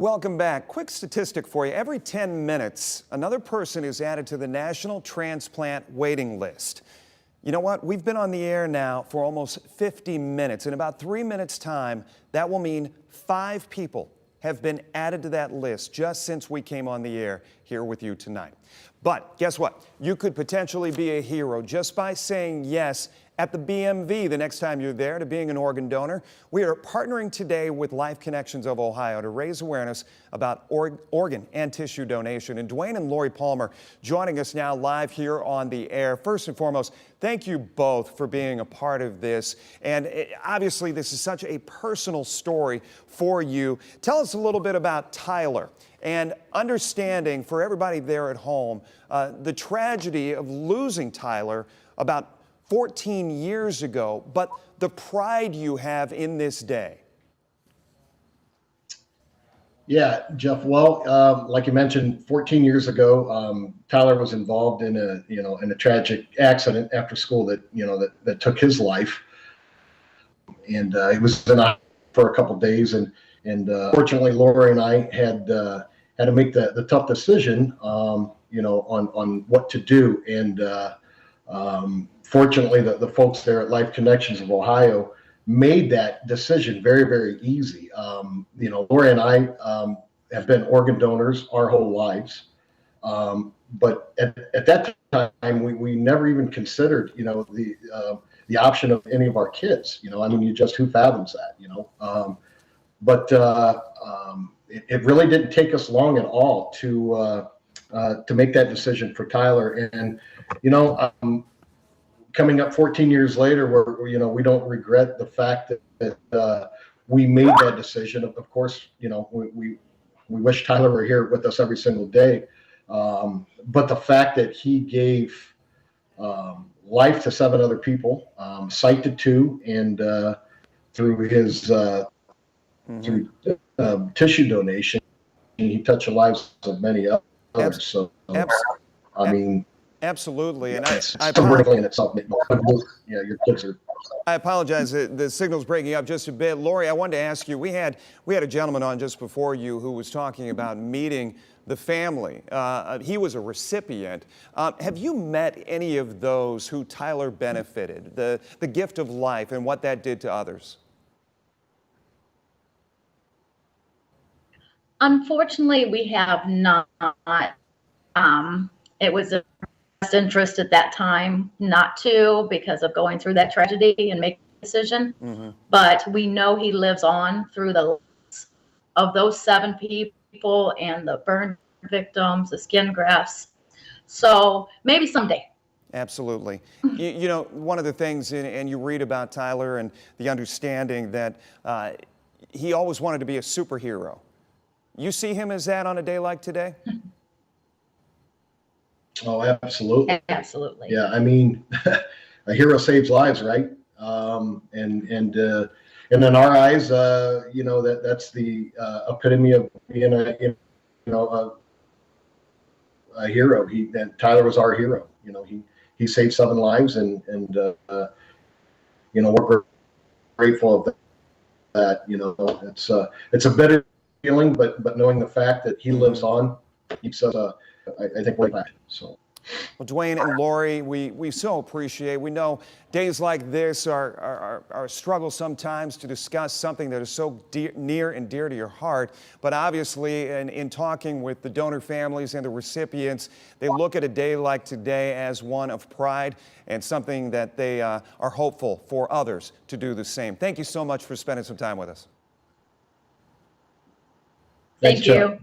Welcome back. Quick statistic for you. Every 10 minutes, another person is added to the National Transplant Waiting List. You know what? We've been on the air now for almost 50 minutes. In about 3 minutes' time, that will mean 5 people have been added to that list just since we came on the air here with you tonight. But guess what? You could potentially be a hero just by saying yes at the BMV the next time you're there to being an organ donor. We are partnering today with Life Connections of Ohio to raise awareness about organ and tissue donation. And Dwayne and Lori Palmer joining us now live here on the air. First and foremost, thank you both for being a part of this. And obviously, this is such a personal story for you. Tell us a little bit about Tyler and understanding for everybody there at home the tragedy of losing Tyler about 14 years ago, but the pride you have in this day. Yeah, Jeff. Well, like you mentioned, 14 years ago, Tyler was involved in a tragic accident after school that took his life, and he was in a for a couple of days, and fortunately, Lori and I had to make the tough decision, on what to do, and fortunately, the folks there at Life Connections of Ohio made that decision very, very easy. Lori and I have been organ donors our whole lives, but at that time, we never even considered, the option of any of our kids. Who fathoms that? But it really didn't take us long at all to make that decision for Tyler, and coming up 14 years later, we don't regret the fact that we made that decision. Of course, we wish Tyler were here with us every single day. But the fact that he gave life to 7 other people, sight to 2, and through his through tissue donation, he touched the lives of many others. So, I mean. Absolutely, and I apologize. Your kids are. I apologize. The signal's breaking up just a bit. Lori, I wanted to ask you. We had a gentleman on just before you who was talking about meeting the family. He was a recipient. Have you met any of those who Tyler benefited? The gift of life and what that did to others. Unfortunately, we have not. It was a interest at that time not to, because of going through that tragedy and making a decision. But we know he lives on through the lives of those 7 people and the burn victims, the skin grafts. So maybe someday. Absolutely. One of the things, and you read about Tyler and the understanding that he always wanted to be a superhero. You see him as that on a day like today? Oh, absolutely. Absolutely. Yeah, I mean, a hero saves lives, right? And in our eyes, that's the epitome of being a hero. Tyler was our hero. He saved 7 lives, and we're grateful of that. It's a bitter feeling, but knowing the fact that he lives on keeps us. I think way back. So. Well, Dwayne and Lori, we so appreciate. We know days like this are a struggle sometimes to discuss something that is so near and dear to your heart. But obviously, in talking with the donor families and the recipients, they look at a day like today as one of pride and something that they are hopeful for others to do the same. Thank you so much for spending some time with us. Thank you.